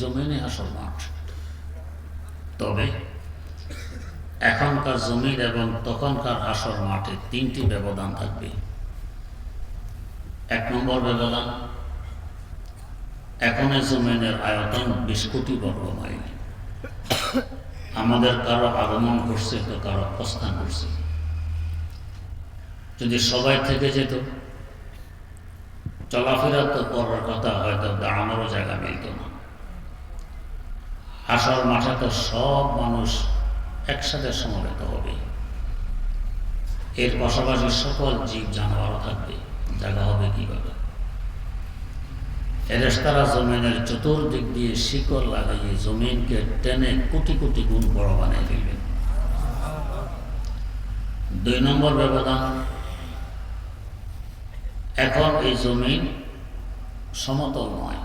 জমিনে আসল মাঠ। তবে এখনকার জমিন এবং তখনকার আসল মাঠে 3টি ব্যবধান থাকবে। 1 নম্বর ব্যবধান, এখন এই জমিনের আয়তন 20 কোটি বর্গ মাইল। আমাদের কারো আগমন করছে তো কারো প্রস্থান করছে। যদি সবাই থেকে যেত, চলাফেরা তো পরের কথা, হয়তো দাঁড়ানোরও জায়গা মিলত না। আসল মাঠে তো সব মানুষ একসাথে সমবেত হবে, এর পাশাপাশি সকল জীব জানোয়ারও থাকবে, জায়গা হবে কিভাবে? ফেরেশতারা জমিনের চতুর্দিক দিয়ে শিকল লাগাইয়ে জমিনকে টেনে কোটি কোটি গুণ বড় বানিয়ে ফেলবেন। 2 নম্বর ব্যবধান, এখন এই জমিন সমতল নয়,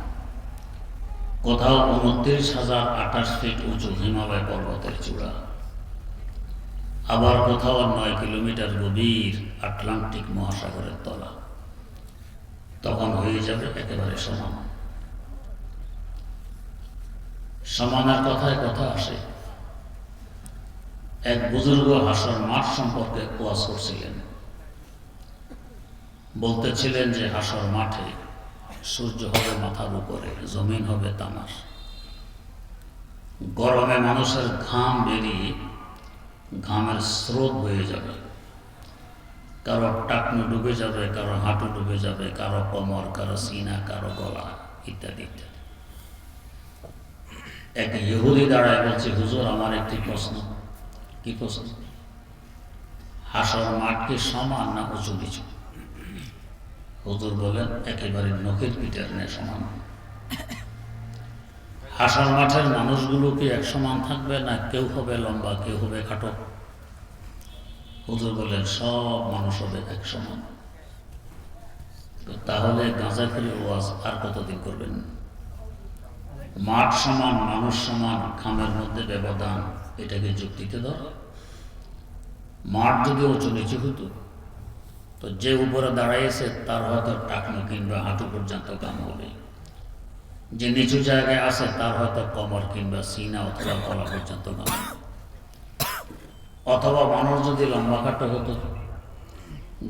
কোথাও 29,028 ফিট উঁচু হিমালয় পর্বতের চূড়া, আবার কোথাও 9 কিলোমিটার গভীর আটলান্টিক মহাসাগরের তলা। তখন হয়ে যাবে একেবারে সমান। সমানের কথায় কথা আসে। এক বুজুর্গ হাসর মাঠ সম্পর্কে ওয়াজ করছিলেন। বলতেছিলেন যে হাসর মাঠে সূর্য হবে মাথার উপরে, জমিন হবে তামার। গরমে মানুষের ঘাম বেরিয়ে ঘামের স্রোত বয়ে যাবে, কারো টাকনু ডুবে যাবে, কারো হাঁটু ডুবে যাবে, কারো কোমর, কারো সিনা, কারো গলা, ইত্যাদি ইত্যাদি। এক ইহুদি দাঁড়ায় বলছে, হুজুর আমার একটি প্রশ্ন। কি প্রশ্ন? হাসর মাঠ কি সমান না উঁচু নিচু? হুজুর বলেন, একেবারে নখের পিঠের ন্যায় সমান। হাসর মাঠের মানুষগুলো কি এক সমান থাকবে, না কেউ হবে লম্বা, কেউ হবে খাটো? হুজুর বলেন, সব মানুষ হবে এক সমান। তাহলে গাঁজা খেলে ওয়াজ আর কতদিন করবেন? মাঠ সমান, মানুষ সমান, খামের মধ্যে ব্যবধান, এটাকে যুক্তিতে ধর। মাঠ যদি উঁচু নিচু হতো, তো যে উপরে দাঁড়াইছে তার হয়তো টাকনো কিংবা হাঁটু পর্যন্ত কাম হবে, যে নিচু জায়গায় আছে তার হয়তো কোমর কিংবা সিনা অথবা গলা পর্যন্ত কাম হবে। অথবা মানুষ যদি লম্বা খাটো হতো,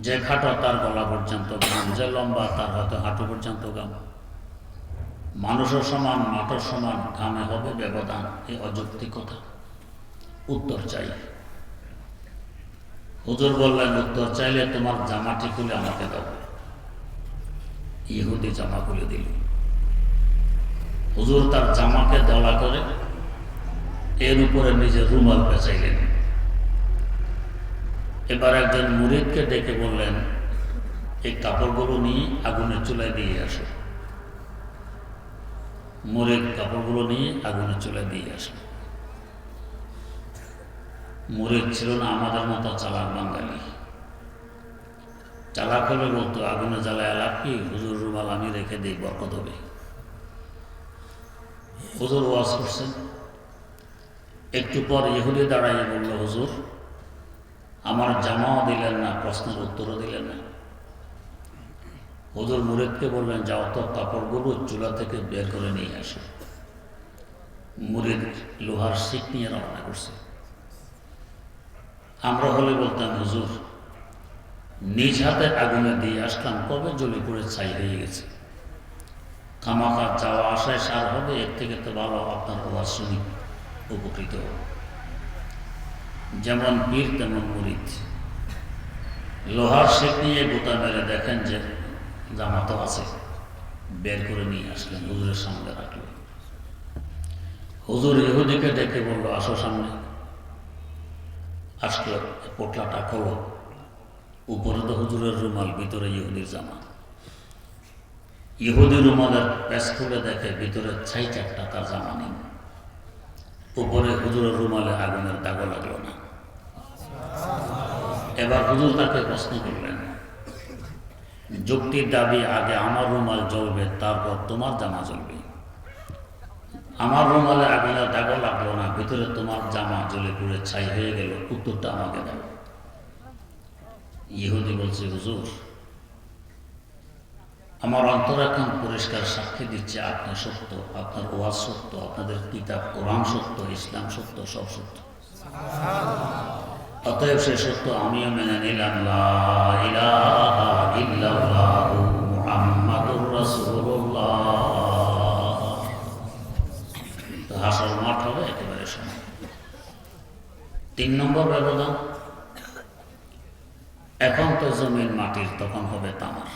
যে খাটো তার গলা পর্যন্ত গাম, যে লম্বা তার হয়তো হাঁটু পর্যন্ত গাম। মানুষও সমান, মাঠও সমান, ঘামে হবে ব্যবধান। এই অযৌক্তিক কথা। উত্তর চাই। হুজুর বললেন, উত্তর চাইলে তোমার জামাটি খুলে আমাকে দাও। ইহুদি জামা খুলে দিল। হুজুর তার জামাকে দলা করে এর উপরে নিজের রুমাল পেঁচাইলেন। এবার একজন মুরিদকে ডেকে বললেন, এই কাপড়গুলো নিয়ে আগুনের চুলায় দিয়ে আসো। মুরিদ কাপড়গুলো নিয়ে আগুনের চুলায় দিয়ে আসো। মুরিদ ছিল না আমাদের মতো চালাক বাঙালি। চালাক হলে বলতো, আগুনে জ্বালায় লাভ কি, হুজুর রুমাল আমি রেখে দিই, বরকত হবে। হুজুর ওয়াজ করছেন। একটু পর ইহুদি দাঁড়াইয়ে বলল, হুজুর আমার জামাও দিলেন না, প্রশ্নের উত্তরও দিলেন না। হুজুর মুরিদকে বললেন, যাও তো কাপড়গুলো চুলা থেকে বের করে নিয়ে আসো। মুরিদ লোহার শিক নিয়ে রওনা করছে। আমরা হলে বলতাম, হুজুর নিজ হাতে আগুনে দিয়ে আসলাম, কবে জ্বলে পড়ে ছাই হয়ে গেছে, খামাখা যাওয়া আসায় সার হবে, এর থেকে তো ভালো আপনার ওয়াজ শুনি, উপকৃত হবে। যেমন পীর তেমন মুরিদ। লোহার শেক নিয়ে গোতা মেরে দেখেন যে জামা তো আছে, বের করে নিয়ে আসলেন, হুজুরের সামনে রাখলেন। হুজুর ইহুদিকে ডেকে বলল, আসো সামনে। আসলো, পোটলাটা খোলো। উপরে তো হুজুরের রুমাল, ভিতরে ইহুদির জামা। ইহুদি রুমালের প্যাচ খুলে দেখে ভিতরে ছাই চারটা, তার জামা নেই। উপরে হুজুরের রুমালে আগুনের দাগও লাগলো না। এবার হুজুর তাকে প্রশ্ন করলেন, যুক্তির দাবি, আগে আমার রুমাল জ্বলবে, তারপর তোমার জামা জ্বলবে। আমার রুমালে আগুনের দাগও লাগলো না, ভিতরে তোমার জামা জ্বলে পুড়ে ছাই হয়ে গেল, উত্তরটা আমাকে দাও। ইহুদি বলছে, হুজুর আমার অন্তর এখন পরিষ্কার সাক্ষী দিচ্ছে আপনি সত্য, আপনার ওয়াজ সত্য, আপনাদের কিতাব কোরআন সত্য, ইসলাম সত্য, সব সত্য। অতএব সে সত্য আমিও মেনে নিলাম। লা ইলাহা ইল্লাল্লাহু মুহাম্মাদুর রাসূলুল্লাহ। তো হাসর মাঠ হবে একেবারে সমান। 3 নম্বর ব্যবধান, এখন তো জমিন মাটির, তখন হবে তামার।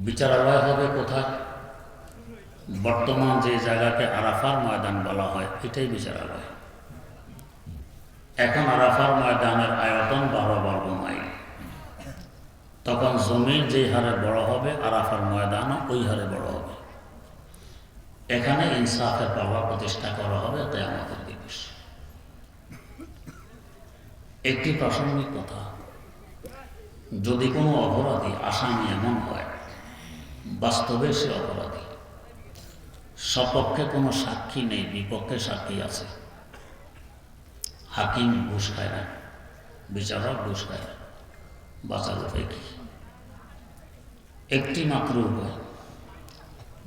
বিচারালয় হবে কোথায়? বর্তমান যে জায়গাকে আরাফার ময়দান বলা হয় এটাই বিচারালয়। এখন আরাফার ময়দানের আয়তন 12 বর্গ মাইল। তখন জমিন যে হারে বড় হবে আরাফার ময়দানও ওই হারে বড় হবে। এখানে ইনসাফের পাল্লা প্রতিষ্ঠা করা হবে কিয়ামতের দিবস। একটি প্রাসঙ্গিক কথা, যদি কোনো অপরাধী আসামি এমন হয় বাস্তবে সে অপরাধী, সপক্ষে কোনো সাক্ষী নেই, বিপক্ষে সাক্ষী আছে, হাকিম ঘুষ খায় না, বিচারক ঘুষ খায় না, বাঁচার উপায় কি? একটি মাত্র উপায়,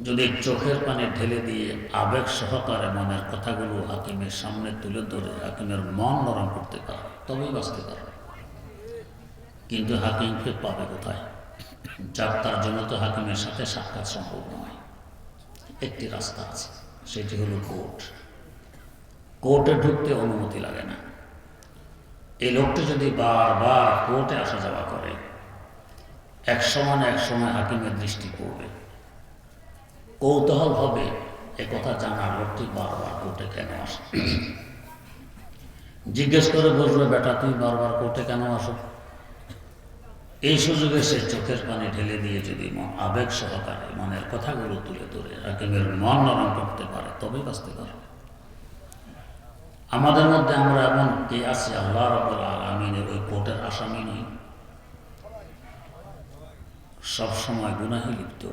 যদি চোখের পানি ঢেলে দিয়ে আবেগ সহকারে মনের কথাগুলো হাকিমের সামনে তুলে ধরে হাকিমের মন নরম করতে পারে তবেই বাঁচতে পারে। কিন্তু হাকিমকে পাবে কোথায়? যার তার জন্য তো হাকিমের সাথে সাক্ষাৎ সম্ভব নয়। একটি রাস্তা আছে, সেটি হলো কোর্ট। কোর্টে ঢুকতে অনুমতি লাগে না। এই লোকটি যদি বারবার কোর্টে আসা যাওয়া করে এক সময় হাকিমের দৃষ্টি পড়বে, কৌতূহল হবে একথা জানার লোকটি বারবার কোর্টে কেন আসে। জিজ্ঞেস করে বলবে, বেটা তুমি বারবার কোর্টে কেন আসো? এই সুযোগে সে চোখের পানি ঢেলে দিয়ে যদি আবেগ সহকারে মনের কথাগুলো তুলে ধরে হাকিমের মন নরম করতে পারে তবেই বাঁচতে পারবে। আমাদের মধ্যে আমরা এমন কে আছি আল্লাহ রাব্বুল আলামিনের ওই কোর্টের আসামি নই? সবসময় গুনাহে লিপ্ত।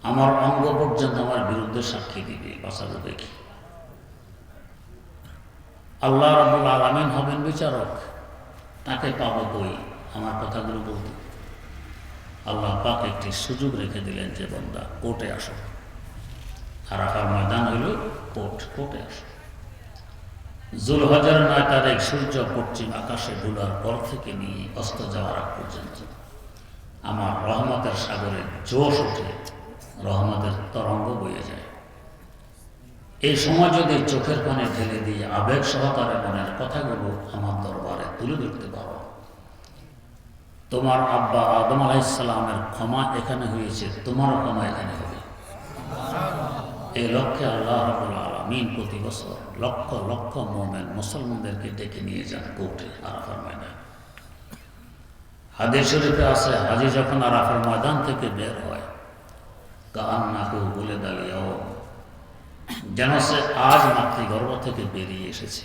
আমার অঙ্গ পর্যন্ত আমার বিরুদ্ধে সাক্ষী দিবে, বাঁচার উপায় কি? আল্লাহ রাব্বুল আলামিন হবেন বিচারক, তাকে পাবো কই আমার কথাগুলো বলতে? আল্লাহ পাক একটি সুযোগ রেখে দিলেন যে বান্দা কোর্টে আসো। আরাফার ময়দান হইল কোর্ট, কোর্টে আসো। যুলহজ্জের 9 তারিখ সূর্য পশ্চিম আকাশে ডুবার পর থেকে নিয়ে অস্ত যাওয়ার আগ পর্যন্ত আমার রহমতের সাগরে জোশ ওঠে, রহমতের তরঙ্গ বয়ে যায়। এই সময় যদি চোখের পানি ঢেলে দিয়ে আবেগ সহকারে মনের কথাগুলো আমার দরবারে তুলে ধরতে পারো, তোমার আব্বা আদম আলাইহিস সালামের ক্ষমা এখানে হয়েছে, তোমারও ক্ষমা এখানে হবে। এই লক্ষ্যে আল্লাহ রাব্বুল আলামিন প্রতি বছর লক্ষ লক্ষ মুমিন মুসলমানদেরকে ডেকে নিয়ে যান কোর্টে, আরাফার ময়দান। হাদিস শরীফে আছে, হাজি যখন আরাফার ময়দান থেকে বের হয় কান্নাহু বলে দাঁড়িয়েও যেন সে আজ মাতৃগর্ভ থেকে বেরিয়ে এসেছে,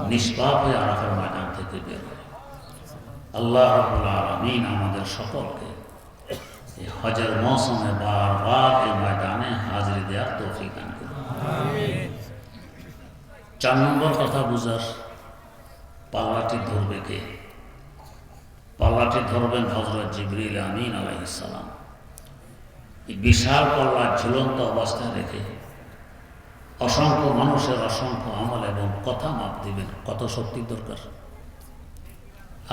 নিষ্পাপ হয়ে আরাফার ময়দান থেকে বের হয়। আল্লাহ রাব্বুল আলামিন আমাদের সকলকে এই হজের মৌসুমে বারবার এই ময়দানে হাজিরি দেওয়ার তৌফিক দান করুন। 4 নম্বর কথা বুঝার, পাল্লাটি ধরবে কে? পাল্লাটি ধরবেন হযরত জিবরিল আমিন আলাইহিস সালাম। এই বিশাল পাল্লা ঝুলন্ত অবস্থায় রেখে অসংখ্য মানুষের অসংখ্য আমল এবং কথা মাপ দিবেন। কত শক্তির দরকার!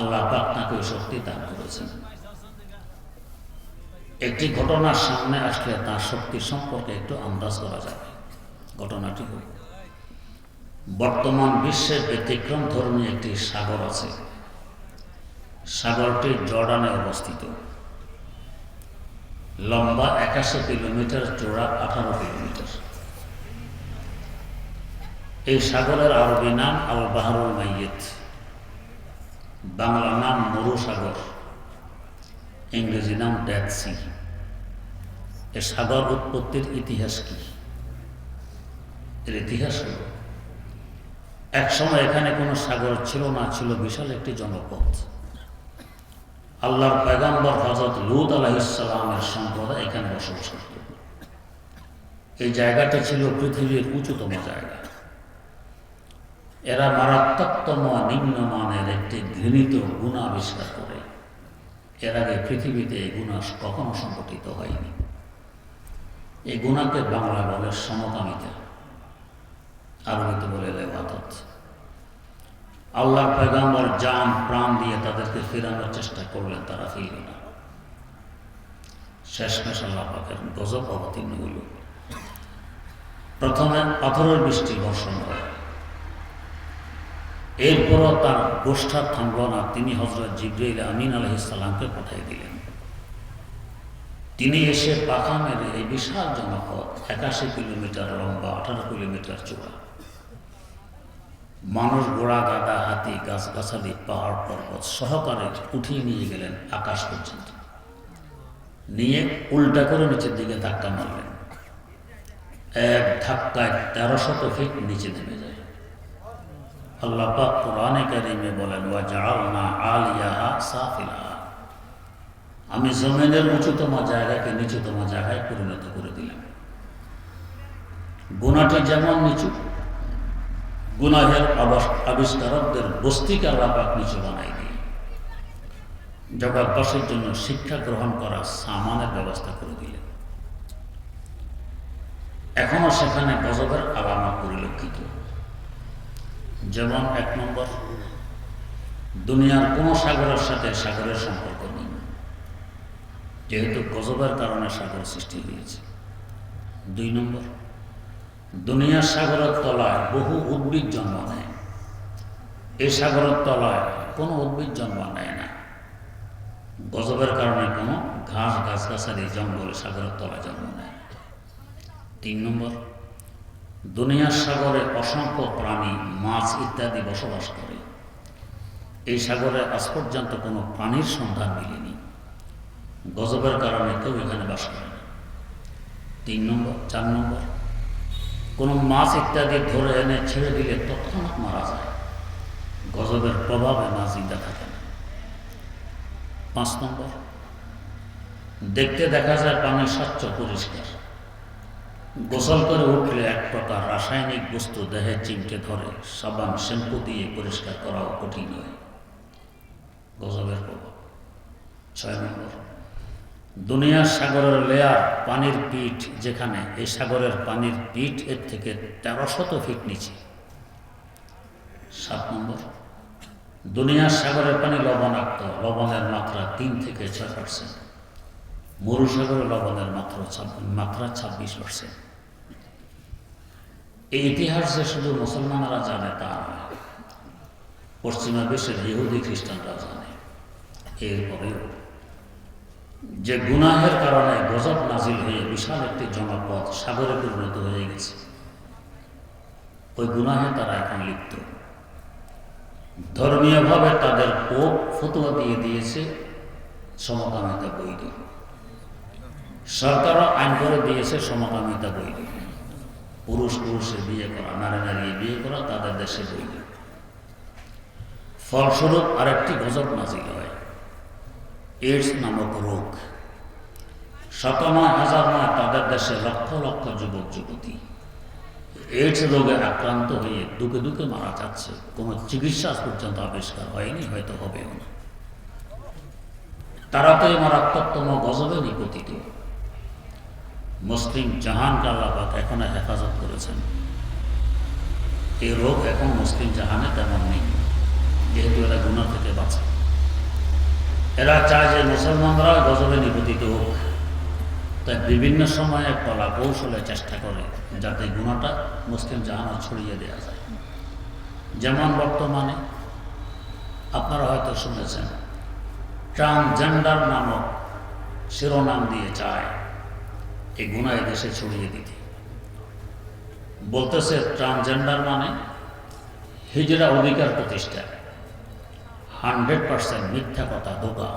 আল্লাহ পাক তাকে ওই শক্তি দান করেছেন। একটি ঘটনার সামনে আসলে তার শক্তি সম্পর্কে একটু আন্দাজ করা যাবে। ঘটনাটি হল, বর্তমান বিশ্বের ব্যতিক্রম ধর্মী একটি সাগর আছে। সাগরটি জর্ডানে অবস্থিত। লম্বা 81 কিলোমিটার, চওড়া 18 কিলোমিটার। এই সাগরের আরবি নাম আল বাহরুল মাইয়িত, বাংলা নাম মরু সাগর, ইংরেজি নাম ডেড সি। এই সাগর উৎপত্তির ইতিহাস কি? এর ইতিহাস হল, এক সময় এখানে কোনো সাগর ছিল না, ছিল বিশাল একটি জনপদ। আল্লাহর পয়গম্বর হযরত লূত আলাইহিস সালামের সম্প্রদায় এখানে বসবাস করত। এই জায়গাটা ছিল পৃথিবীর উঁচুতম জায়গা। এরা মারাত্মকতম নিম্নমানের একটি ঘৃণিত গুণ আবিষ্কার করে। এর আগে পৃথিবীতে এই গুণ কখনো সংগঠিত হয়নি। এই গুণাকে বাংলা বলে সমকামিতা, আরবিতে বলে লেওয়াতত। আল্লাহর পয়গম্বর জান প্রাণ দিয়ে তাদেরকে ফেরানোর চেষ্টা করলেন, তারা ফিরল না। শেষমেশ আল্লাহ পাকের গজব অবতীর্ণ হইল। প্রথমে পাথরের বৃষ্টি বর্ষণ হয়, এরপরও তার গোষ্ঠা থামল না। তিনি হযরত জিবরাইল আমিন আলাইহিস সালামকে পাঠিয়ে দিলেন। তিনি এসে পাখা মেরে এই বিশাল জনপদ 81 কিলোমিটার লম্বা, 18 কিলোমিটার চওড়া, মানুষ, ঘোড়া, গাধা, হাতি, গাছগাছালি, পাহাড় পর্বত সহকারে উঠিয়ে নিয়ে গেলেন আকাশ পর্যন্ত। নিয়ে উল্টা করে নিচের দিকে ধাক্কা মারলেন। এক ধাক্কায় 1300 ফিট নিচে নেমে যায়। আল্লাহ পাক কোরআনে কারিমে বলেন, ওয়া জাআলনা আলিয়াহা সাফিলাহা, আমি জমিনের উঁচুতম জায়গাকে নিচুতম জায়গায় পরিণত করে দিলাম। গুনাহটি যেমন নিচু, গুনাহের আবিষ্কারকদের বস্তিকে আল্লাহ পাক নিচু বানাই দিয়ে জগৎবাসীর জন্য শিক্ষা গ্রহণ করা সামানের ব্যবস্থা করে দিলেন। এখনো সেখানে গজবের আলামত পরিলক্ষিত। যেমন 1 নম্বর, দুনিয়ার কোন সাগরের সাথে সাগরের সম্পর্ক নেই, যেহেতু গজবের কারণে সাগর সৃষ্টি হয়েছে। 2 নম্বর, দুনিয়ার সাগরের তলায় বহু উদ্ভিদ জন্ম নেয়, এই সাগরের তলায় কোনো উদ্ভিদ জন্ম নেয় না। গজবের কারণে কোনো ঘাস, গাছগাছালি, জঙ্গল সাগরের তলায় জন্ম নেয়। 3 নম্বর, দুনিয়ার সাগরে অসংখ্য প্রাণী, মাছ ইত্যাদি বসবাস করে, এই সাগরে আজ পর্যন্ত কোনো প্রাণীর সন্ধান মিলেনি। গজবের কারণে কেউ এখানে বাস করে না। 4 নম্বর, কোনো মাছ ইত্যাদি ধরে এনে ছেড়ে দিলে তৎক্ষণাৎ মারা যায়, গজবের প্রভাবে মাছ জিন্দা থাকে না। 5 নম্বর, দেখতে দেখা যায় পানি স্বচ্ছ পরিষ্কার, গোসল করে উঠলে এক প্রকার রাসায়নিক বস্তু দেহে চিমটে ধরে, সাবান শ্যাম্পু দিয়ে পরিষ্কার করাও কঠিন হয়, গজবের প্রভাব। 6 নম্বর, দুনিয়ার সাগরের লেয়ার, পানির পিঠ যেখানে, এই সাগরের পানির পিঠ এর থেকে 1300 ফিট নিচে। 7 নম্বর, দুনিয়ার সাগরের পানি লবণাক্ত, লবণের মাত্রা 3 থেকে 6%, মরুসাগরের লবণের মাত্রা 26%। এই ইতিহাস যে শুধু মুসলমানরা জানে তা নয়, পশ্চিমা বিশ্বের ইহুদি খ্রিস্টানরা জানে। এরপরেও যে গুনাহের কারণে গজব নাজিল হয়ে বিশাল একটি জনপদ সাগরে পরিণত হয়ে গেছে, ওই গুনাহে তারা এখন লিপ্ত। ধর্মীয়ভাবে তাদের পোপ ফতোয়া দিয়ে দিয়েছে সমকামিতা বৈধ, সরকারও আইন করে দিয়েছে সমকামিতা বৈধ, পুরুষ পুরুষে বিয়ে করা, নারী নারী বিয়ে করা তাদের দেশে বৈধ। ফলস্বরূপ আরেকটি গজব নাজিল হয়, এইডস নামক রোগ। 97,000 নয়, তাদের দেশে লক্ষ লক্ষ যুবক যুবতী এইডস রোগে আক্রান্ত হয়ে দুকে দুকে মারা যাচ্ছে। কোনো চিকিৎসা পর্যন্ত আবিষ্কার হয়নি, হয়তো হবেও না। তারা তো এই মারাত্মকতম গজবে নিপতিত। মুসলিম জাহানকে আল্লাহ পাক এখনো হেফাজত করেছেন। এই রোগ এখন মুসলিম জাহানে তেমন নেই, যেহেতু এরা গুনাহ থেকে বাঁচে। এরা চায় যে মুসলমানরা গজবে নিপতিত হোক, তাই বিভিন্ন সময়ে কলা কৌশলে চেষ্টা করে যাতে গুনাহটা মুসলিম জাহানে ছড়িয়ে দেওয়া যায়। যেমন বর্তমানে আপনারা হয়তো শুনেছেন, ট্রান্সজেন্ডার নামক শিরোনাম দিয়ে চায় এই গুনাহ দেশে ছড়িয়ে দিতে। বলতেছে ট্রান্সজেন্ডার মানে হিজড়া অধিকার প্রতিষ্ঠা। 100% মিথ্যা কথা, ধোঁকা।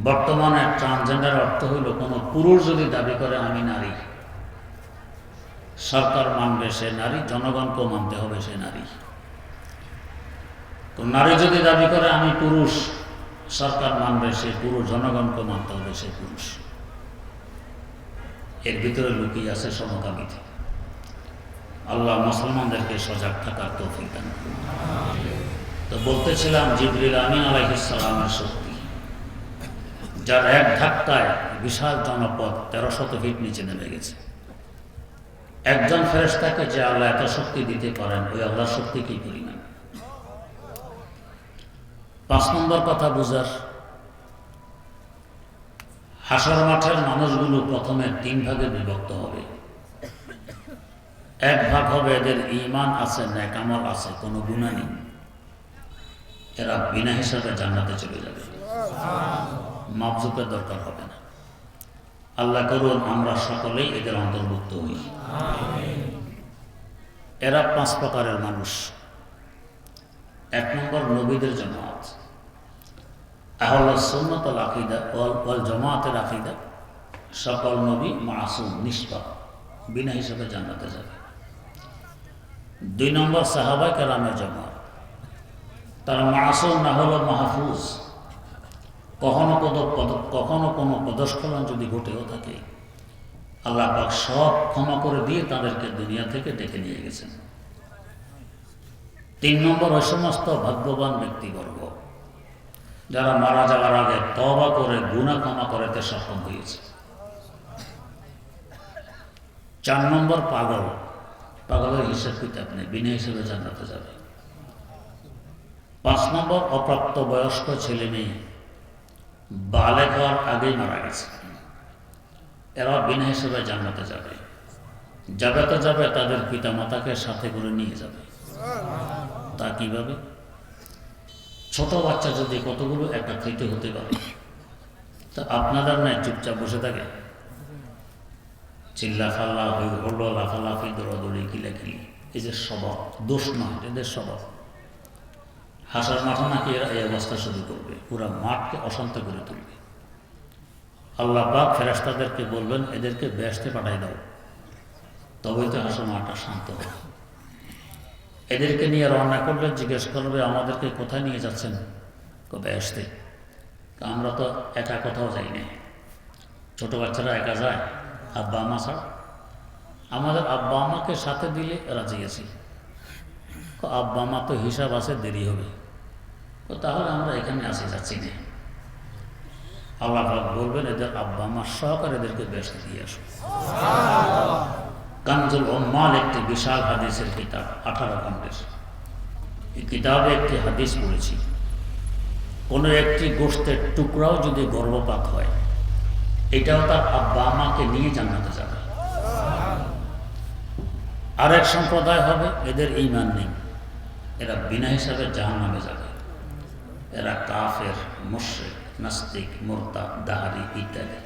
বর্তমানে ট্রান্সজেন্ডার অর্থ হইল কোনো পুরুষ যদি দাবি করে আমি নারী, সরকার মানবে সে নারী, জনগণকেও মানতে হবে সে নারী। তো নারী যদি দাবি করে আমি পুরুষ, সরকার মানবে সে পুরুষ, জনগণকে মানতে হবে সে পুরুষ। এর ভিতরে লুকিয়ে আছে সমকামিতা। আল্লাহ মুসলমানদেরকে সজাগ থাকার তৌফিক দান করুন। তো বলতেছিলাম জিবরিল আমিন আলাইহিস সালামের শক্তি, যার এক ধাক্কায় বিশাল জনপদ 1300 ফিট নিচে নেমে গেছে। একজন ফেরেশতাকে যে আল্লাহ এত শক্তি দিতে পারেন, ওই আল্লাহর শক্তি কি পরিমাণ। 5 নম্বর কথা বুঝার, হাসর মাঠের মানুষগুলো প্রথমে 3 ভাগে বিভক্ত হবে। এক ভাগ হবে এদের ঈমান আছে, নেক আমল আছে, কোনো গুনাহ নেই, এরা বিনা হিসাবে জান্নাতে চলে যাবে, মাপজুপের দরকার হবে না। আল্লাহ করুন আমরা সকলেই এদের অন্তর্ভুক্ত হই। এরা 5 প্রকারের মানুষ। 1 নম্বর নবীদের জামাত, আহলুস সুন্নাত ওয়াল আকীদা ওয়াল জামাতের আকীদা, সকল নবী মাসুম নিষ্পাপ, বিনা হিসাবে জান্নাতে যাবে। 2 নম্বর সাহাবায়ে কেরামের জামাত, তারা মাসুম না হলো মাহফুজ, কখনো কোনো পদস্খলন যদি ঘটেও থাকে আল্লাহ পাক সব ক্ষমা করে দিয়ে তাদেরকে দুনিয়া থেকে ডেকে নিয়ে গেছেন। 3 নম্বর ওই সমস্ত ভাগ্যবান ব্যক্তিবর্গ যারা মারা যাওয়ার আগে তওবা করে গুনাহ ক্ষমা করতে সক্ষম হয়েছে। 4 নম্বর পাগল, পাগলের হিসাব কিতাব নেই, বিনা হিসেবে জান্নাতে যাবে। 5 নম্বর অপ্রাপ্ত বয়স্ক ছেলে মেয়ে, বালেগ হওয়ার আগেই মারা গেছে, এরা বিনা হিসেবে জান্নাতে যাবে। যাবে তো যাবে, তাদের পিতা মাতাকে সাথে করে নিয়ে যাবে। তা কিভাবে? ছোট বাচ্চা যদি কতগুলো একত্রিত হতে পারে, তা আপনাদের নাই চুপচাপ বসে থাকে, চিল্লা ফাল্লা হলো লাফালাফি দৌড়াদৌড়ি কিলাকিলি, এই যে স্বভাব, দোষ নয়, এদের স্বভাব। হাসার মাঠে নাকি এরা এই অবস্থা শুরু করবে, পুরা মাঠকে অশান্ত করে তুলবে। আল্লাহ পাক ফেরেশতাদেরকে বলবেন এদেরকে বেহেশতে পাঠাই দাও, তবেই তো হাসার মাঠটা শান্ত হবে। এদেরকে নিয়ে রওনা করলে জিজ্ঞেস করবে আমাদেরকে কোথায় নিয়ে যাচ্ছেন? বেহেশতে। আমরা তো একা কোথাও যাই না, ছোট বাচ্চারা একা যায় আব্বা আমা ছাড়া? আমাদের আব্বা আমাকে সাথে দিলে রাজি আছি। আব্বা আমা তো হিসাব আছে, দেরি হবে, তাহলে আমরা এখানে আসি, যাচ্ছি না। আল্লাহ পাক বলবেন এদের আব্বা আমার সহকারে এদেরকে বেহেশতে দিয়ে আসো। কানজুল উম্মাল একটি বিশাল হাদিসের কিতাব, 18 খণ্ডের। এই কিতাবে একটি হাদিস পড়েছি, কোনো একটি গোশতের টুকরাও যদি গর্ভপাত হয়, এটাও তার আব্বা আমাকে নিয়ে জান্নাতে যাবে। আর এক সম্প্রদায় হবে এদের ঈমান নেই, এরা বিনা হিসাবে জাহান্নামে যাবে। এরা কাফের, মুশরিক, নাস্তিক, মুরতাদ, দাহারি ইত্যাদি।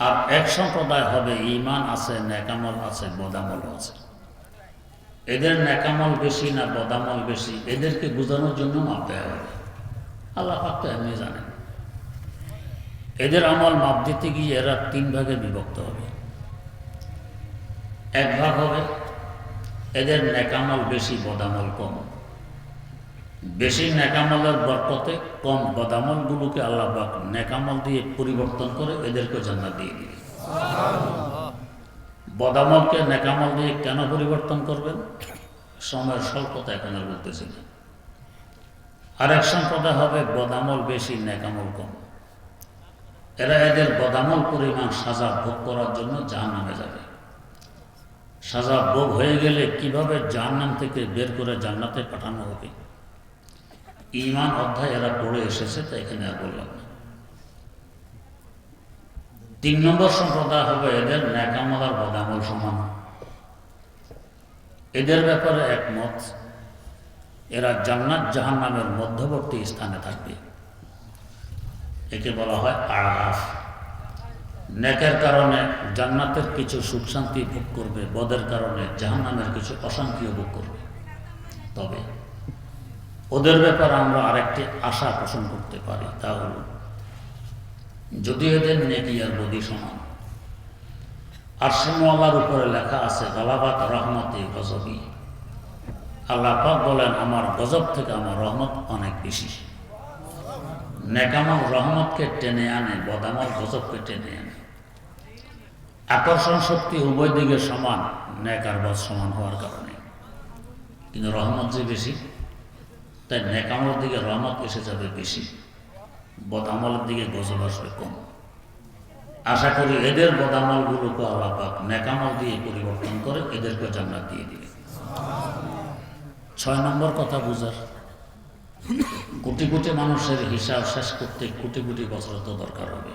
আর এক সম্প্রদায় হবে ঈমান আছে, নেকামল আছে, বদামল আছে। এদের নেকামল বেশি না বদামল বেশি, এদেরকে বোঝানোর জন্য মাপ দেওয়া হবে। আল্লাহ পাক তো এমনি জানেন। এদের আমল মাপ দিতে গিয়ে এরা 3 ভাগে বিভক্ত হবে। এক ভাগ হবে এদের নেকামল বেশি, বদামল কম। বেশি নেকামলের বরকতে কম বদামলগুলোকে আল্লাহ পাক নেকামল দিয়ে পরিবর্তন করে এদেরকে জান্নাত দিয়ে দিবে। বদামলকে নেকামল দিয়ে কেন পরিবর্তন করবেন? সময়ের স্বল্পতা এখন আর বলতেছি না। আরেক সম্প্রদায় হবে বদামল বেশি, নেকামল কম। এরা এদের বদামল পরিমাণ সাজা ভোগ করার জন্য জাহান্নামে যাবে। সাজা ভোগ হয়ে গেলে কিভাবে জাহান্নাম থেকে বের করে জান্নাতে পাঠানো হবে, ঈমান অধ্যায় এরা পড়ে এসেছে, তাই এখানে আর বললাম না। 3 নম্বর সম্প্রদায় হবে এদের নেকামল আর বদামল সমান। এদের ব্যাপারে একমত, এরা জান্নাত জাহান্নামের মধ্যবর্তী স্থানে থাকবে। একে বলা হয় আরাফ। নেকের কারণে জান্নাতের কিছু সুখ শান্তি ভোগ করবে, বদের কারণে জাহান্নামের কিছু অশান্তিও ভোগ করবে। তবে ওদের ব্যাপারে আমরা আরেকটি আশা পোষণ করতে পারি, তা হল যদি এদের নেকি আর বদি সমান, আরশের উপরে লেখা আছে গালাবাত রহমতে গজবি। আল্লাহ পাক বলেন আমার গজব থেকে আমার রহমত অনেক বেশি। নেকামল রহমতকে টেনে আনে, বদামল গজবকে টেনে আনে। আকর্ষণ শক্তি উভয় দিকে সমান, নেক আর বদ সমান হওয়ার কারণে। কিন্তু রহমত যে বেশি, তাই নেক আমলের দিকে রহমত এসে যাবে বেশি, বদ আমলের দিকে গজব আসবে কম। আশা করি এদের বদ আমলগুলোকে আল্লাহ পাক নেক আমল দিয়ে পরিবর্তন করে এদেরকে জান্নাত দিয়ে দিবে। 6 নম্বর কথা বুঝার, কোটি কোটি মানুষের হিসাব শেষ করতে কোটি কোটি বছর তো দরকার হবে।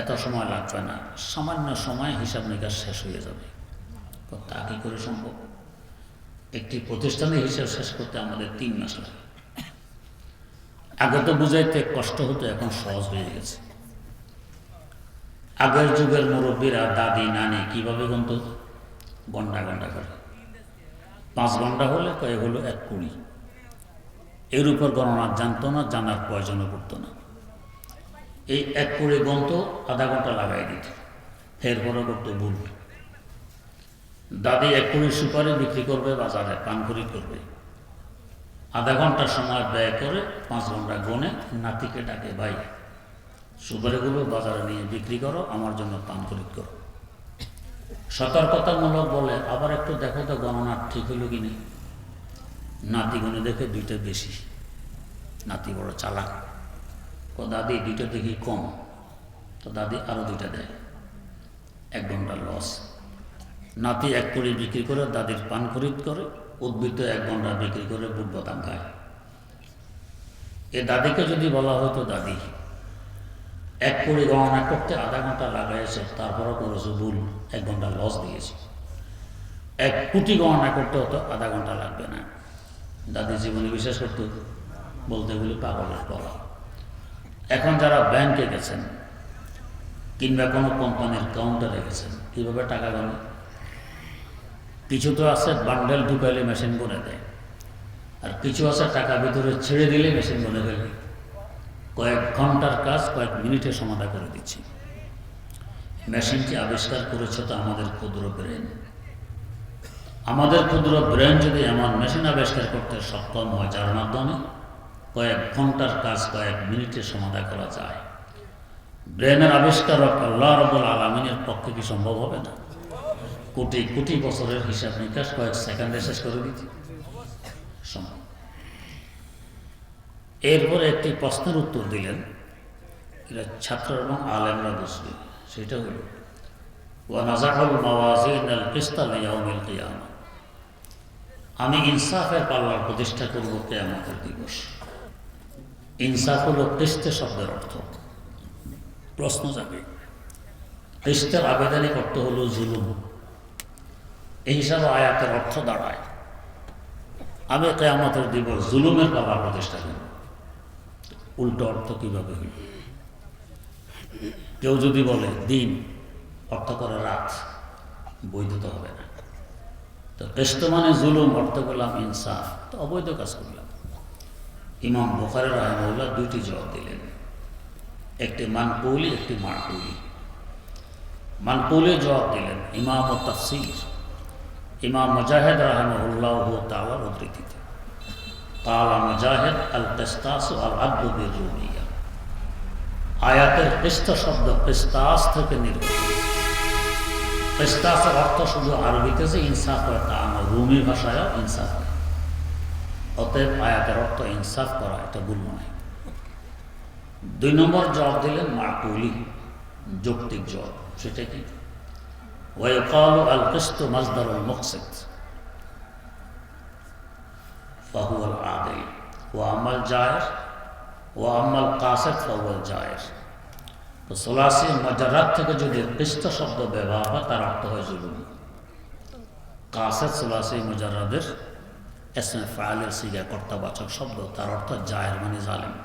এত সময় লাগবে না, সামান্য সময় হিসাব নিকাশ শেষ হয়ে যাবে। তা কি করে সম্ভব? একটি প্রতিষ্ঠানে হিসাব শেষ করতে আমাদের 3 মাস লাগে। আগে তো বুঝাইতে কষ্ট হতো, এখন সহজ হয়ে গেছে। আগের যুগের মুরব্বীরা, দাদি নানি কিভাবে গুনতো? ঘন্টা ঘন্টা করে। 5 ঘন্টা হলে কয়ে হলো 1/20। এর উপর গণনা জানতো না, জানার প্রয়োজনও পড়তো না। এই 1/20 গণতো, আধা ঘন্টা লাগাই দিত, এরপরে করতো ভুল। দাদি 1/20 সুপারি বিক্রি করবে বাজারে, পান খরিদ করবে, আধা ঘন্টা সময় ব্যয় করে 5 ঘন্টা গনে নাতিকে ডাকে, ভাই সুপারিগুলো বাজারে নিয়ে বিক্রি করো, আমার জন্য পান খরিদ করো। সতর্কতামূলক বলে, আবার একটু দেখো তো গণনা ঠিক হলো কি নেই। নাতি গুনে দেখে 2টা বেশি। নাতি বড় চালাক, দাদি 2টা দেখি কম, তো দাদি আরো 2টা দেয়, 1 ঘন্টা লস। নাতি 1/20 বিক্রি করে দাদির পান খরিদ করে, উদ্বৃত্ত 1 ঘন্টা বিক্রি করে বুট বাদাম খায়। এ দাদিকে যদি বলা হতো, দাদি 1/20 গণনা করতে আধা ঘন্টা লাগাইছে, তারপরও করেছো ভুল, 1 ঘন্টা লস দিয়েছে। 1 কোটি গণনা করতে হতো, আধা ঘন্টা লাগবে না। দাদি জীবনে বিশ্বাস করতো, বলতে বলি পাগলের বলা। এখন যারা ব্যাংকে গেছেন কিংবা কোনো কোম্পানির কাউন্টারে গেছেন, কীভাবে টাকা গণে? কিছু তো আছে বান্ডেল ঢুকাইলে মেশিন গুনে দেয়, আর কিছু আছে টাকা ভিতরে ছেড়ে দিলে মেশিন গুনে ফেলে। কয়েক ঘন্টার কাজ কয়েক মিনিটে সমাধা করে দিচ্ছি। মেশিনটি আবিষ্কার করেছে তো আমাদের ক্ষুদ্র ব্রেন। আমাদের ক্ষুদ্র ব্রেন যদি এমন মেশিন আবিষ্কার করতে সক্ষম হয় যার মাধ্যমে কয়েক ঘন্টার কাজ কয়েক মিনিটে সমাধা করা যায়, ব্রেনের আবিষ্কারক আল্লাহ রাব্বুল আলামিনের পক্ষে কি সম্ভব হবে না? কোটি কোটি বছরের হিসাব নিকাশ কয়েক সেকেন্ডে শেষ করে দিতে সম্ভব। এরপরে একটি প্রশ্নের উত্তর দিলেন, এটা ছাত্র এবং আলেমরা বুঝবে। সেটা হল, ওয়া নাযাউল মাওয়াজিনাল কিসতা লিয়াউমিল কিয়ামা, আমি ইনসাফের পাল্লা প্রতিষ্ঠা করব কিয়ামতের দিবস। ইনসাফ হলো কিস্তে শব্দের অর্থ। প্রশ্ন যাবে, কিস্তের আবেদনিক অর্থ হলো জুলুম। এই হিসাবে আয়াতের অর্থ দাঁড়ায়, আমি কিয়ামতের দিবস জুলুমের পাল্লা প্রতিষ্ঠা করব। উল্টো অর্থ কিভাবে হইল? কেউ যদি বলে দিন অর্থ করে রাত, বৈধতা হবে না। তো কিস্ত মানে জুলুম, অর্থ করলাম ইনসাফ, তো অবৈধ কাজ করলাম। ইমাম বুখারী রাহিমাহুল্লাহ 2টি জবাব দিলেন, একটি মানকুলি, একটি মারকুলি। মানকুলি জবাব দিলেন ইমাম ও তাফসীর ইমাম মুজাহিদ রাহিমাহুল্লাহ তাআলার উদ্ধৃতিতে। কালা মুজাহিদ আল কিসতাস আল আদলু বিরুমিয়া, আয়াতের কিস্ত শব্দ কিস্তাস থেকে নির্গত। কিস্তাসের অর্থ শুধু আরবিতে যে ইনসাফ হয় তা না, রুমি ভাষায়ও ইনসাফ হয়। অতএব আয়াতের অর্থ ইনসাফ করা, এটা ভুল নয়। 2 নম্বর জবাব দিলেন মাকুলি, যৌক্তিক জবাব। সেটা কি? ওয়াইকালু আল কিস্তু মাজদারুল মুকসিত ফাহুয়াল আদিল ওয়া আমাল জায়ের ওয়া আমাল কাসিদ ফাহুয়াল জায়ের। তো সুলাসি মুজাররাদ থেকে যদি কিস্ত শব্দ ব্যবহার হয় তার অর্থ হয় জুলুম। কাসিদ সুলাসি মুজাররাদের ইসমে ফাইলের সিগা কর্তাবাচক শব্দ, তার অর্থ জায়ের মানে জালিম।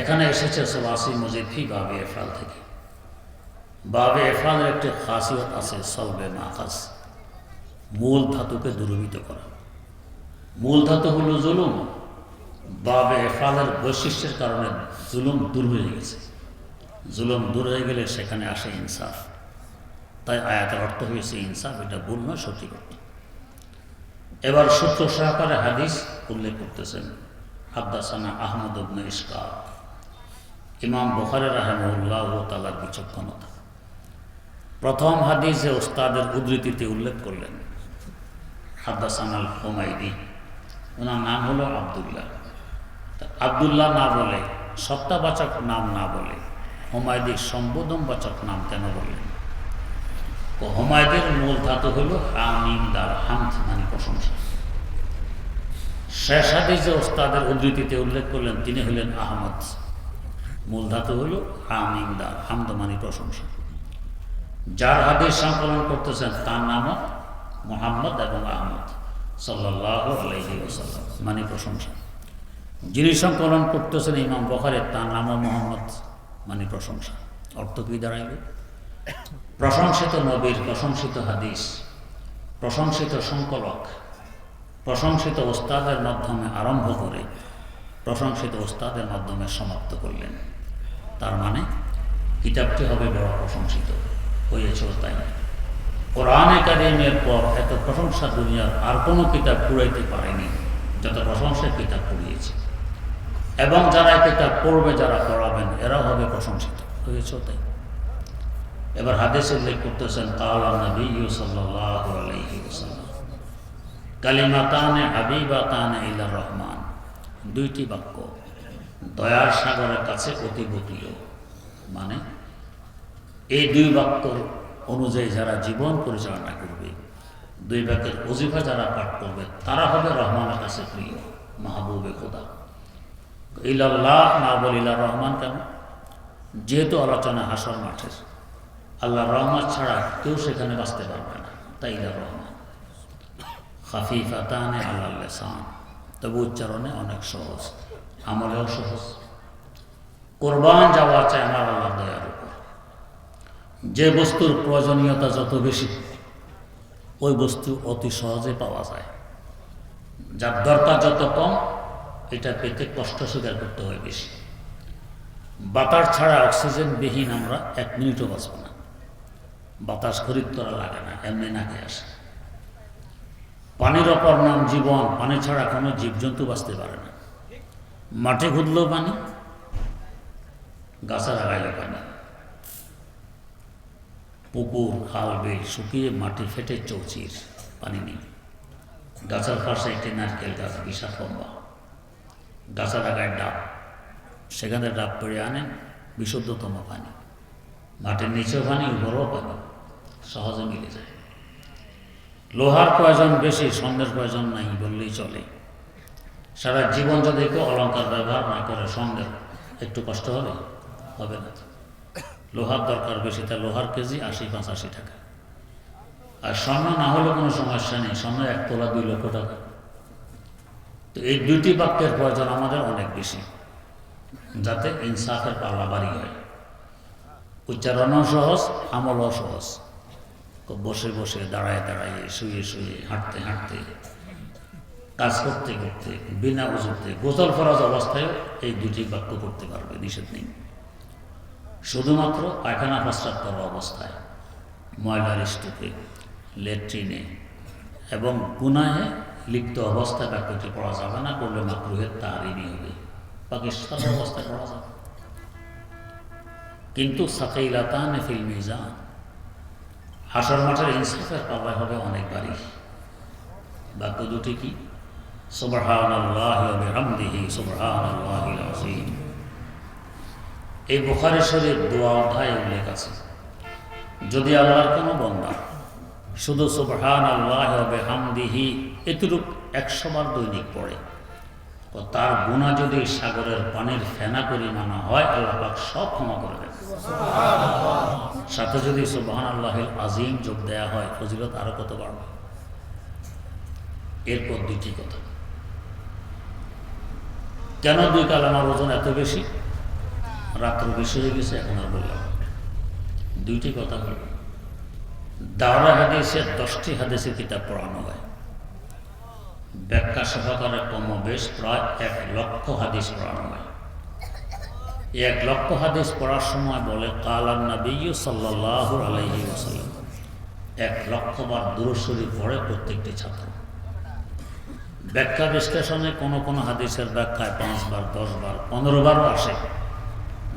এখানে এসেছে সুলাসি মুজিদ ফি বাবে এফআল থেকে। বাবে এফআলের একটি খাসিয়ত আছে, সলবে মাখাজ, মূল ধাতুকে দুর্বৃত করা। মূল ধাতু হলো জুলুম, বাবে এফআলের বৈশিষ্ট্যের কারণে জুলুম দূর হয়ে গেছে। জুলুম দূর হয়ে গেলে সেখানে আসে ইনসাফ। তাই আয়াতের অর্থ হয়েছে ইনসাফ, এটা ভুল নয়, সঠিক অর্থ। এবার সূত্র সহকারে হাদিস উল্লেখ করতেছেন। হাদ্দাসানা আহমদ ইবনে ইসহাক, ইমাম বুখারী রাহিমাহুল্লাহ তাআলার বিচক্ষণতা। প্রথম হাদিসে ওস্তাদের উদ্ধৃতিতে উল্লেখ করলেন হাদাসানাল হুমায়দি, ওনার নাম হলো আব্দুল্লাহ। আব্দুল্লাহ না বলে, সত্তাবাচক নাম না বলে হুমায়দির সম্বোধনবাচক নাম কেন বললেন? ও হুমায়দির মূল ধাতু হলো হামিম দার, হামদ মানে প্রশংসা। শেষ হাদিসে ওস্তাদের উদ্ধৃতিতে উল্লেখ করলেন তিনি হলেন আহমদ, মূল ধাতু হলো হামিম দার, হামদ মানে প্রশংসা। যার হাদিস সংকলন করতেছেন তার নামও মুহাম্মদ এবং আহমদ সাল্লাল্লাহু আলাইহি ওয়াসাল্লাম মানে প্রশংসা। যিনি সংকলন করতেছেন ইমাম বুখারী, তার নামও মুহাম্মদ মানে প্রশংসা। অর্থ কি দাঁড়াইবে? প্রশংসিত নবীর প্রশংসিত হাদিস, প্রশংসিত সংকলক, প্রশংসিত ওস্তাদের মাধ্যমে আরম্ভ করে প্রশংসিত ওস্তাদের মাধ্যমে সমাপ্ত করলেন। তার মানে কিতাবটি হবে বড় প্রশংসিত হয়েছিল। তাই কোরআনে কারিমের পর এত প্রশংসা দুনিয়ার আর কোনো কিতাব কুড়াইতে পারেনি যত প্রশংসার কিতাব পড়িয়েছে, এবং যারা কিতাব পড়বে, যারা পড়াবেন, এরাও হবে প্রশংসিত হয়েছে। তাই এবার হাদিসে উল্লেখ করতেছেন কালা নবী সাল্লাল্লাহু আলাইহি ওয়াসাল্লাম কালিমাতানে হাবিবাতানে ইলার রহমান, দুইটি বাক্য দয়ার সাগরের কাছে অতীব প্রিয়। মানে এই দুই বাক্য অনুযায়ী যারা জীবন পরিচালনা করবে, দুই বাক্যের ওজিফা যারা পাঠ করবে, তারা হবে রহমানের কাছে প্রিয়, মাহবুবে খোদা। ইলাল্লাহ না বল ইলা রহমান কেন? যেহেতু আলোচনা হাসর মাঠের, আল্লাহ রহমান ছাড়া কেউ সেখানে বাঁচতে পারবে না, তাই ইলা রহমান। খাফিফাতানে আলাল লিসান, তবে উচ্চারণে অনেক সহজ, আমলেও সহজ। কোরবান যাওয়া চাই আমার আল্লাহ দয়ার উপর। যে বস্তুর প্রয়োজনীয়তা যত বেশি, ওই বস্তু অতি সহজে পাওয়া যায়। যার দরকার যত কম, এটা পেতে কষ্ট স্বীকার করতে হয় বেশি। বাতাস ছাড়া অক্সিজেন বিহীন আমরা 1 মিনিটও বাঁচব না। বাতাস খরিদ করা লাগে না, এমনি নাকে আসে। পানির অপর নাম জীবন, পানি ছাড়া কোনো জীবজন্তু বাঁচতে পারে না। মাটি খুঁদলেও পানি, গাছের আগাইলেও পানি, পুকুর খাল বিল শুকিয়ে মাটি ফেটে চৌচির, পানি নেই। গাছের পাশে একটি নারকেল গাছ, বিশাল লম্বা, গাছের আগায় ডাব, সেখানে ডাব পেড়ে আনেন, বিশুদ্ধতম পানি। মাটির নিচেও পানি, উপরেও পানি, সহজে মিলে যায়। লোহার প্রয়োজন বেশি, স্বর্ণের প্রয়োজন নাই বললেই চলে। সারা জীবন যদি কেউ অলঙ্কার ব্যবহার না করে, স্বর্ণের একটু কষ্ট হবে? হবে না। লোহার দরকার বেশি, তাই লোহার কেজি 80-85 টাকা। আর স্বর্ণ না হলে কোনো সমস্যা নেই, স্বর্ণ 1 তোলা 2 লক্ষ টাকা। তো এই দুটি বাক্যের প্রয়োজন আমাদের অনেক বেশি, যাতে ইনসাফের পাল্লা বাড়ি হয়। উচ্চারণও সহজ, আমলও সহজ। বসে বসে, দাঁড়ায় দাঁড়ায়, শুয়ে শুয়ে, হাঁটতে হাঁটতে, কাজ করতে করতে, বিনা উজুতে, গোসল ফরজ অবস্থায় এই দুটি বাক্য করতে পারবে, নিষেধ নেই। শুধুমাত্র পায়খানা প্রস্রাব করা অবস্থায়, ময়লার স্তূপে, ল্যাট্রিনে এবং গুনাহে লিপ্ত অবস্থায় বাক্যটি পড়া যাবে না, করলে মাকরুহের তাহরিমি হবে। বাকি সব অবস্থায় পড়া যাবে। কিন্তু সাকাইলাতানে ফিল মিজান, হাসর মাঠের ইনসাফের পাল্লা হবে অনেক বাড়ি। বাক্য দুটি কি? সুবহানাল্লাহি ওয়া বিহামদিহি সুবহানাল্লাহিল আযীম। এই বুখারী শরীফ দোয়া অধ্যায়ে উল্লেখ আছে, যদি আল্লাহর কোনো বান্দা শুধু সুবহানাল্লাহি ওয়া বিহামদিহি এতটুক 100 বার দৈনিক পড়ে, তো তার গুনাহ যদি সাগরের পানির ফেনা পরিমাণ হয়, আল্লাহ পাক সব ক্ষমা করে দেন। সাথে যদি সুবহানাল্লাহিল আযীম যোগ দেয়া হয়, ফজিলত আরো কত বাড়বে। এরপর দুটি কথা, কেন 2 কালেমার ওজন এত বেশি? রাত্র বেশি হয়ে গেছে, এখন আর বললাম। 2টি কথা বলব। দাওরা হাদিসের 10টি হাদিসের কিতাব পড়ানো হয়, ব্যাখ্যা সহকারে কমবেশ প্রায় 1 লক্ষ হাদিস পড়ানো হয়। 1 লক্ষ হাদিস পড়ার সময় বলে কালান নবী সাল্লাল্লাহু আলাইহি ওয়াসাল্লাম। 1 লক্ষ বার দুরূদ শরীফ পড়ে প্রত্যেকটি ছাত্র। ব্যাখ্যা বিশ্লেষণে কোনো হাদিসের ব্যাখ্যায় 5 বার, 10 বার, 15 বারও আসে।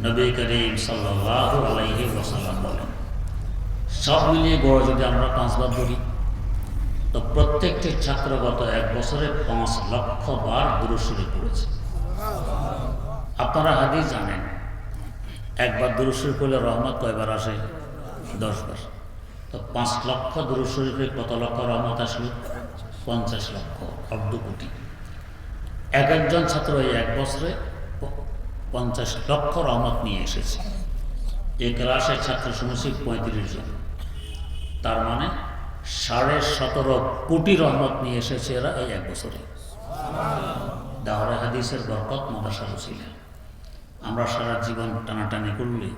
নবী করিম সাল্লাল্লাহু আলাইহি ওয়াসাল্লাম বলেন, সব মিলিয়ে গড়ে যদি আমরা 5 বার ধরি, তো প্রত্যেকটি ছাত্র গত 1 বছরে 5 লক্ষ বার দুরূদ শরীফ পড়েছে। আপনারা হাদিস জানেন, একবার দুরূদ শরীফ পড়লে রহমত কয়বার আসে? 10 বার। তো 5 লক্ষ দুরূদ শরীফে কত লক্ষ রহমত আসলো? 50 লক্ষ, অর্ধ কোটি। একজন ছাত্র এই 1 বছরে 50 লক্ষ রহমত নিয়ে এসেছে। এই ক্লাসের ছাত্র শুনেছি 35 জন, তার মানে 17.5 কোটি রহমত নিয়ে এসেছে এরা এই 1 বছরে। দাওরায়ে হাদিসের বরকত মাদ্রাসার ছিল। আমরা সারা জীবন টানাটানি করলে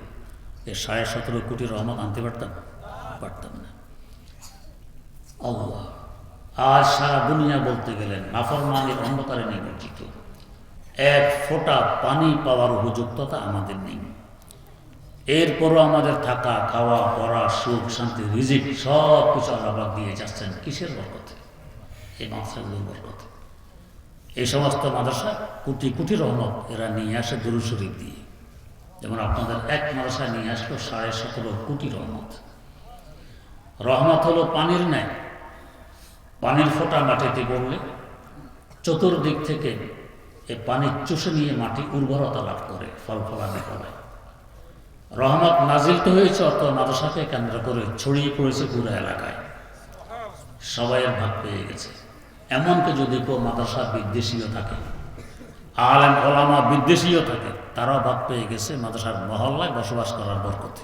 এই 17.5 কোটি রহমত আনতে পারতাম না। আল্লাহ আজ সারা দুনিয়া বলতে গেলেন নাফরমানির অন্ধকারে নিমজ্জিত। 1 ফোঁটা পানি পাওয়ার উপযুক্ততা আমাদের নেই। এরপরও আমাদের থাকা, খাওয়া, পড়া, সুখ, শান্তি, রিজিক সব কিছু আল্লাহ দিয়ে যাচ্ছেন। কিসের বরকতে? এই মাদ্রাসাগুলোর বরকতে। এই সমস্ত মাদ্রাসা কোটি কোটি রহমত এরা নিয়ে আসে দুরূদ শরীফ দিয়ে। যেমন আপনাদের এক মাদ্রাসা নিয়ে আসলো 17.5 কোটি রহমত। রহমত হলো পানির ন্যায়। পানির ফোঁটা মাটিতে পড়লে চতুর্দিক থেকে এ পানি চুষে নিয়ে মাটি উর্বরতা লাভ করে, ফল ফলাদি ফলায়। রহমত নাজিল তো হয়েছে অত মাদ্রাসাকে কেন্দ্র করে ছড়িয়ে পড়েছে পুরো এলাকায়, সবাইয়ের ভাগ পেয়ে গেছে। এমনকি যদি কেউ মাদ্রাসা বিদ্বেষীও থাকে, আলেম ওলামা বিদ্বেষীও থাকে, তারাও ভাগ পেয়ে গেছে মাদ্রাসার মহল্লায় বসবাস করার বরকতে।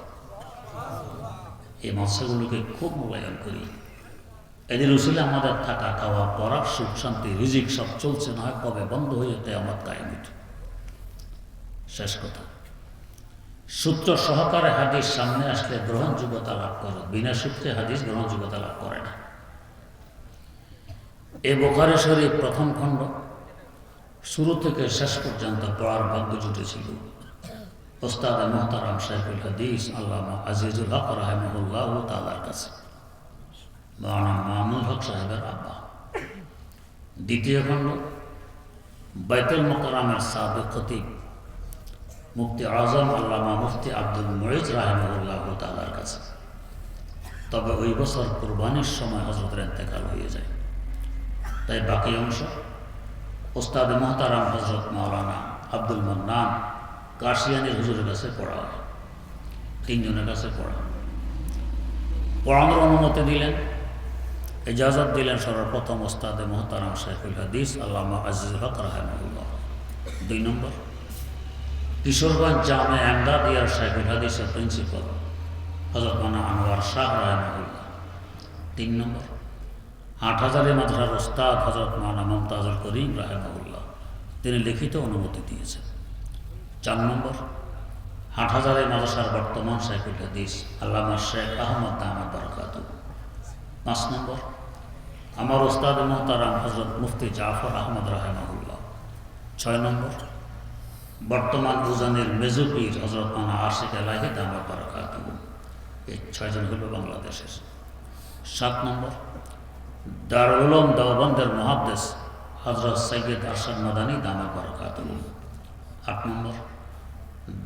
এই মাদ্রাসাগুলোকে খুব মূল্যায়ন করি। এদের উসিলে আমাদের থাকা, খাওয়া, পড়া, সুখ, শান্তি, রিজিক সব চলছে, না হয় কবে বন্ধ হয়ে কিয়ামত কায়েম হইতো। শেষ কথা, সূত্র সহকারে হাদিস সামনে আসলে গ্রহণযোগ্যতা লাভ করে, বিনা সূত্রে হাদিস গ্রহণযোগ্যতা লাভ করে না। এ বুখারী শরীফ প্রথম খণ্ড শুরু থেকে শেষ পর্যন্ত পড়ার ভাগ্য জুটেছিল ওস্তাদ মুহতারাম শাইখুল হাদিস আল্লামা আজিজুল হক রাহিমাহুল্লাহ তাআলার কাছে, মাওলানা মামুনুল হক সাহেবের আব্বা। দ্বিতীয় খণ্ড বাইতুল মুকাররমের সাবেক খতিব মুফতি আজম আল্লামা মুফতি আব্দুল মুঈজ রাহিমাহুল্লাহ তাআলার কাছে। তবে ওই বছর কুরবানির সময় হযরতের ইন্তেকাল হয়ে যায়, তাই বাকি অংশ ওস্তাদ মুহতারাম হযরত মাওলানা আব্দুল মান্নান কাশিয়ানীর হুজুরের কাছে পড়া হয়। 3 জনের কাছে পড়ানোর অনুমতি দিলেন, ইজাজত দিলেন সর্বপ্রথম ওস্তাদ মুহতারাম শাইখুল হাদিস আল্লামা আজিজুল হক রাহিমাহুল্লাহ। 2 নম্বর কিশোরগঞ্জ জামে এমদাদিয়ার শাইখুল হাদিসের প্রিন্সিপাল হযরত মাওলানা আনোয়ার শাহ রাহিমাহুল্লাহ। 3 নম্বর হাটহাজারী মাদ্রাসার ওস্তাদ হযরত মাওলানা মুমতাজুল করিম রাহিমাহুল্লাহ, তিনি লিখিত অনুমতি দিয়েছেন। 4 নম্বর হাটহাজারী মাদ্রাসার বর্তমান শাইখুল হাদিস আল্লামা শেখ আহমদ দামাত বারাকাতুহু। 5 নম্বর আমার ওস্তাদ মুহতারাম হযরত মুফতি জাফর আহমদ রাহিমাহুল্লাহ। 6 নম্বর বর্তমান উজানের মেজুপীর হযরত মাওলানা আশিক এলাহি দামাত বারাকাতুহু। এই 6 জন হল বাংলাদেশের। 7 নম্বর দারুল উলুম দেওবন্দের মুহাদ্দিস হযরত সৈয়দ আরশাদ মাদানী দামাত বারাকাতুহু। 8 নম্বর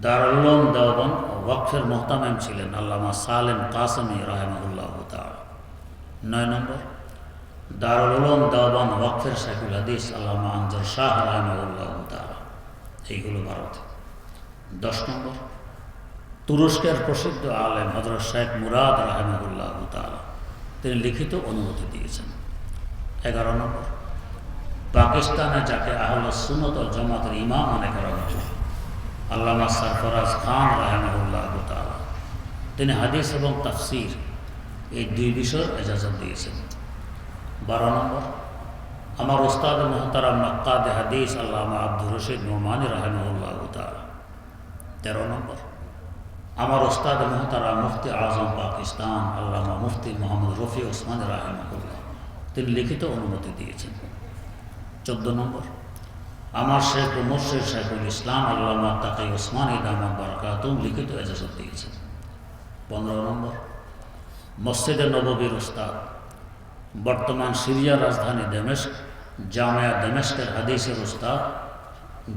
দারুল উলুম দেওবন্দ ওয়াকফের মুহতামিম ছিলেন আল্লামা সালেম কাসেমী রাহিমাহুল্লাহ তাআলা। 9 নম্বর দারুল উলুম দেওবন্দ ওয়াকফের শাইখুল হাদিস আল্লামা আনজার শাহ রাহিমাহুল্লাহ তাআলা। এইগুলো ভারতে। 10 নম্বর তুরস্কের প্রসিদ্ধ আলেম হযরত শেখ মুরাদ রাহিমাহুল্লাহ তাআলা, তিনি লিখিত অনুমতি দিয়েছেন। 11 নম্বর পাকিস্তানে যাকে আহলুস সুন্নাত ওয়াল জামাতের ইমাম মনে করা হতো আল্লামা সরফরাজ খান রাহিমাহুল্লাহ তাআলা, তিনি হাদিস এবং তাফসির এই 2 বিষয়ের ইজাজত দিয়েছেন। 12 নম্বর আমার ওস্তাদ মুহতারাম নাক্কাদ হাদিস আল্লামা আব্দুর রশিদ নোমানী রাহিমাহুল্লাহ তাআলা। 13 নম্বর আমার ওস্তাদ মুহতারাম মুফতি আজম পাকিস্তান আল্লামা মুফতি মোহাম্মদ রফি ওসমান রাহিমাহুল্লাহ, তিনি লিখিত অনুমতি দিয়েছেন। 14 নম্বর আমার শেখ ও মুর্শিদ শাইখুল ইসলাম আল্লামা তাকি ওসমানী দামাত বারাকাতুহু লিখিত ইজাজত দিয়েছেন। 15 নম্বর মসজিদে নববীর ওস্তাদ বর্তমান সিরিয়ার রাজধানী দামেস্ক জামিয়া দামেস্কের হাদিসের ওস্তাদ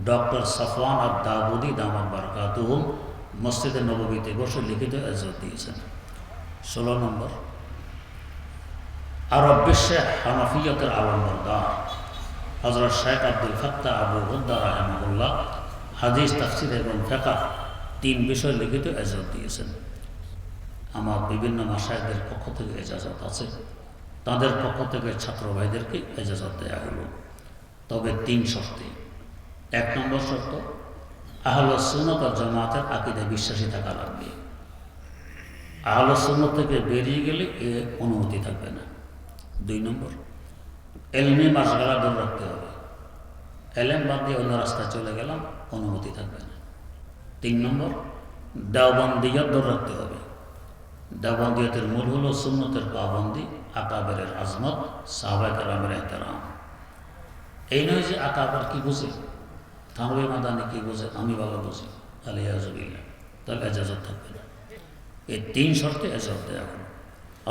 ডক্টর সফওয়ান আদ দাউদি দামাত বারাকাতুহু মসজিদে নববীতে বসে লিখিত ইজাজত দিয়েছেন। 16 নম্বর, আরব বিশ্বে হানাফিয়তের আলমবরদার হযরত শেখ আব্দুল ফাত্তাহ আবু হুদ্দা রাহিমাহুল্লাহ হাদিস, তাফসীর এবং ফিকহ 3 বিষয় লিখিত এজাজত দিয়েছেন। আমার বিভিন্ন মাশায়েখদের পক্ষ থেকে এজাজত আছে, তাদের পক্ষ থেকে ছাত্র ভাইদেরকে এজাজত দেওয়া হলো, তবে 3 শর্তে। 1 নম্বর শর্ত, আহলুস সুন্নাত ওয়াল জামাতের আকীদায় বিশ্বাসী থাকা লাগবে। আহলুস সুন্নাত থেকে বেরিয়ে গেলে এ অনুমতি থাকবে না। 2 নম্বর, এলমি মাসগালা দূর রাখতে হবে, এলেম বাদ দিয়ে অন্য রাস্তায় চলে গেলাম, অনুমতি থাকবে না। 3 নম্বর, দেওবন্দিয়ত দূর রাখতে হবে। দেওবন্দিয়তের মূল হলো সুন্নতের পাবন্দি, আকাবেরের আজমত, সাহাবায়ে কেরামের ইহতিরাম। এই নয় যে আকাবের কি বুঝে, থানভী মাদানি কি বুঝে, আমি ভালো বুঝি, আলিয়াজুবিল্লাহ, তাহলে এজাজত থাকবে না। এই 3 শর্তে এজাজত দেওয়া হলো।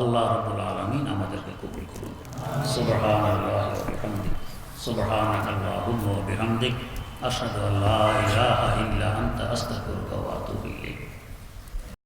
আল্লাহ রাব্বুল আলামিন আমাদেরকে কবুল করুন। সুবহানাল্লাহি ওয়া বিহামদিহি, সুবহানাকা আল্লাহুম্মা ওয়া বিহামদিক, আশহাদু আল্লা ইলাহা ইল্লা আনতা, আস্তাগফিরুকা ওয়া আতুবু ইলাইক।